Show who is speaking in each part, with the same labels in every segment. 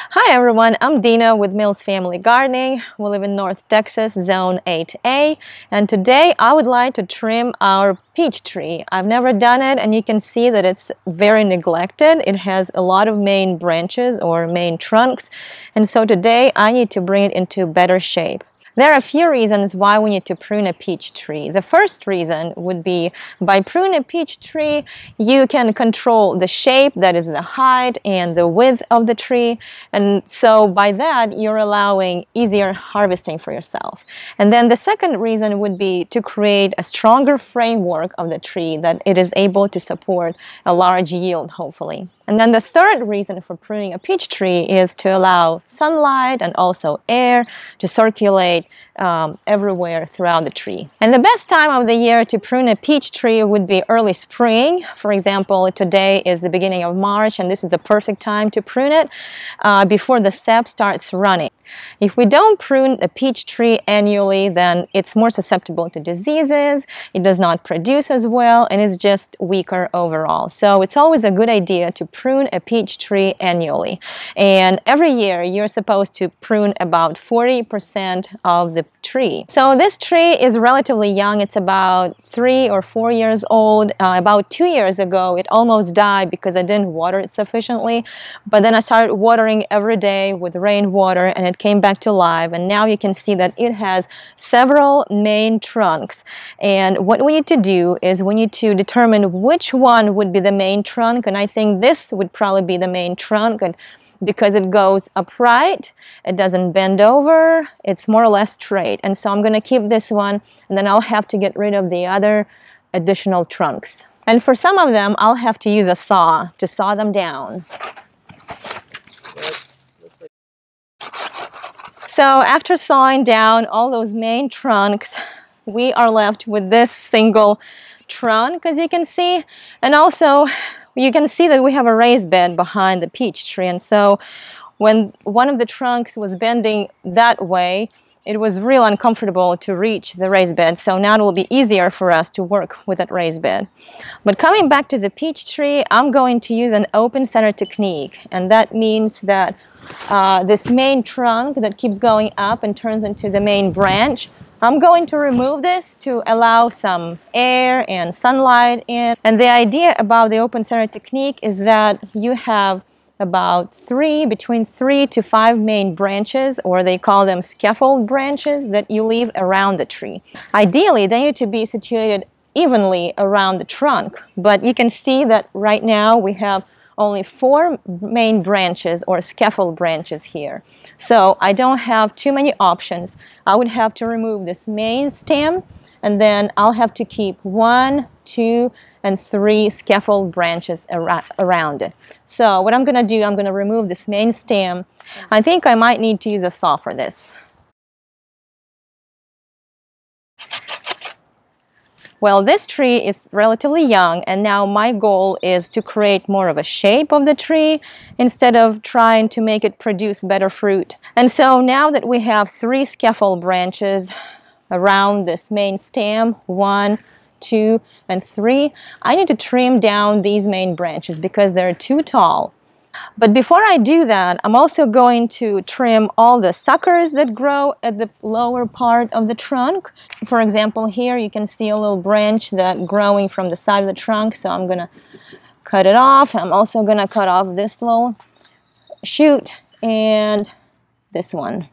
Speaker 1: Hi everyone, I'm Dina with Mills Family Gardening. We live in North Texas, Zone 8A, and today I would like to trim our peach tree. I've never done it, and you can see that it's very neglected. It has a lot of main branches or main trunks, and so today I need to bring it into better shape. There are a few reasons why we need to prune a peach tree. The first reason would be by pruning a peach tree, you can control the shape, that is the height and the width of the tree. And so by that, you're allowing easier harvesting for yourself. And then the second reason would be to create a stronger framework of the tree that it is able to support a large yield, hopefully. And then the third reason for pruning a peach tree is to allow sunlight and also air to circulate everywhere throughout the tree. And the best time of the year to prune a peach tree would be early spring. For example, today is the beginning of March, and this is the perfect time to prune it before the sap starts running. If we don't prune a peach tree annually, then it's more susceptible to diseases, it does not produce as well, and is just weaker overall. So it's always a good idea to prune a peach tree annually. And every year you're supposed to prune about 40% of the tree. So this tree is relatively young. It's about 3 or 4 years old. About 2 years ago it almost died because I didn't water it sufficiently, but then I started watering every day with rainwater and it came back to life, and now you can see that it has several main trunks. And what we need to do is we need to determine which one would be the main trunk, and I think this would probably be the main trunk, and because it goes upright, it doesn't bend over, it's more or less straight. And so I'm going to keep this one, and then I'll have to get rid of the other additional trunks. And for some of them, I'll have to use a saw to saw them down. So after sawing down all those main trunks, we are left with this single trunk, as you can see. And also, you can see that we have a raised bed behind the peach tree. And so when one of the trunks was bending that way, it was real uncomfortable to reach the raised bed. So now it will be easier for us to work with that raised bed. But coming back to the peach tree, I'm going to use an open center technique. And that means that this main trunk that keeps going up and turns into the main branch, I'm going to remove this to allow some air and sunlight in. And the idea about the open center technique is that you have about between 3 to 5 main branches, or they call them scaffold branches, that you leave around the tree. Ideally, they need to be situated evenly around the trunk, but you can see that right now we have only 4 main branches or scaffold branches here. So I don't have too many options. I would have to remove this main stem, and then I'll have to keep 1, 2, and 3 scaffold branches around it. So what I'm going to do, I'm going to remove this main stem. I think I might need to use a saw for this. Well, this tree is relatively young, and now my goal is to create more of a shape of the tree instead of trying to make it produce better fruit. And so now that we have 3 scaffold branches around this main stem, 1, 2, and 3, I need to trim down these main branches because they're too tall. But before I do that, I'm also going to trim all the suckers that grow at the lower part of the trunk. For example, here you can see a little branch that's growing from the side of the trunk, so I'm going to cut it off. I'm also going to cut off this little shoot and this one.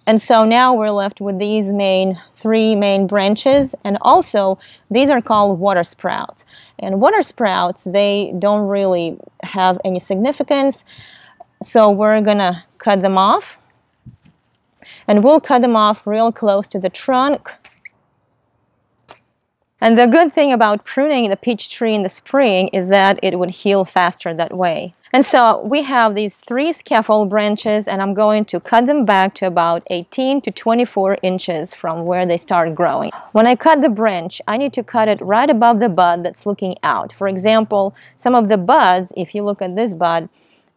Speaker 1: And so now we're left with these 3 main branches, and also these are called water sprouts. And water sprouts, they don't really have any significance, so we're gonna cut them off. And we'll cut them off real close to the trunk. And the good thing about pruning the peach tree in the spring is that it would heal faster that way. And so we have these 3 scaffold branches, and I'm going to cut them back to about 18 to 24 inches from where they start growing. When I cut the branch, I need to cut it right above the bud that's looking out. For example, some of the buds, if you look at this bud,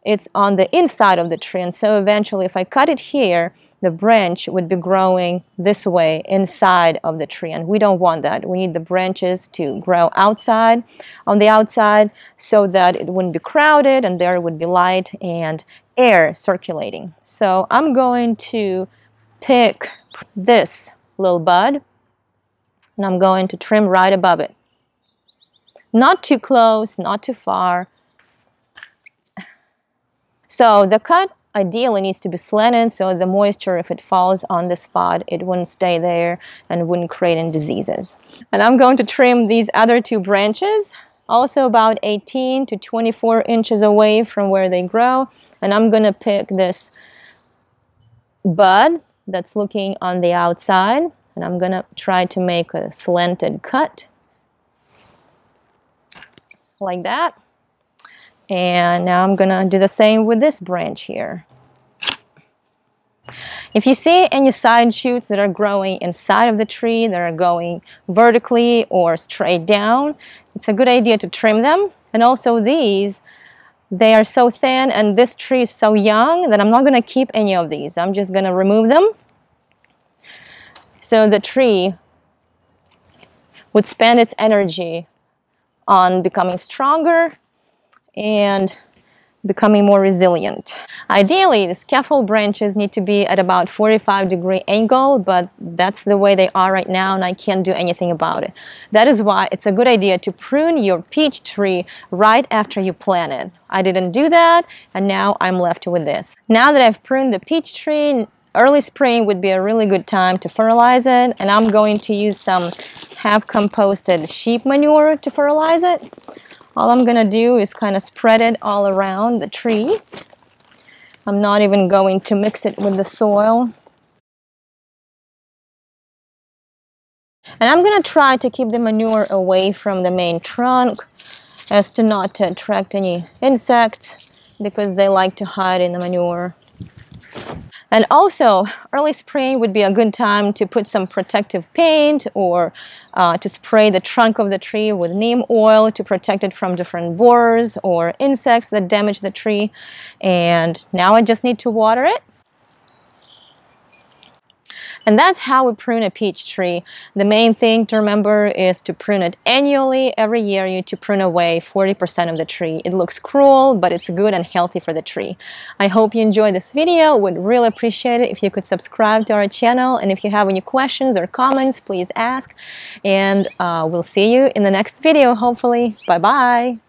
Speaker 1: it's on the inside of the tree, and so eventually if I cut it here, the branch would be growing this way inside of the tree, and we don't want that. We need the branches to grow outside, on the outside, so that it wouldn't be crowded and there would be light and air circulating. So I'm going to pick this little bud and I'm going to trim right above it. Not too close, not too far. So the cut ideally needs to be slanted, so the moisture, if it falls on the spot, it wouldn't stay there and wouldn't create any diseases. And I'm going to trim these other two branches, also about 18 to 24 inches away from where they grow. And I'm going to pick this bud that's looking on the outside, and I'm going to try to make a slanted cut like that. And now I'm gonna do the same with this branch here. If you see any side shoots that are growing inside of the tree, that are going vertically or straight down, it's a good idea to trim them. And also these, they are so thin and this tree is so young that I'm not gonna keep any of these. I'm just gonna remove them. So the tree would spend its energy on becoming stronger and becoming more resilient. Ideally, the scaffold branches need to be at about 45-degree angle, but that's the way they are right now and I can't do anything about it. That is why it's a good idea to prune your peach tree right after you plant it. I didn't do that and now I'm left with this. Now that I've pruned the peach tree, early spring would be a really good time to fertilize it, and I'm going to use some half-composted sheep manure to fertilize it. All I'm going to do is kind of spread it all around the tree. I'm not even going to mix it with the soil. And I'm going to try to keep the manure away from the main trunk as to not to attract any insects because they like to hide in the manure. And also, early spring would be a good time to put some protective paint or to spray the trunk of the tree with neem oil to protect it from different borers or insects that damage the tree. And now I just need to water it. And that's how we prune a peach tree. The main thing to remember is to prune it annually. Every year you need to prune away 40% of the tree. It looks cruel, but it's good and healthy for the tree. I hope you enjoyed this video. Would really appreciate it if you could subscribe to our channel. And if you have any questions or comments, please ask. And we'll see you in the next video, hopefully. Bye-bye.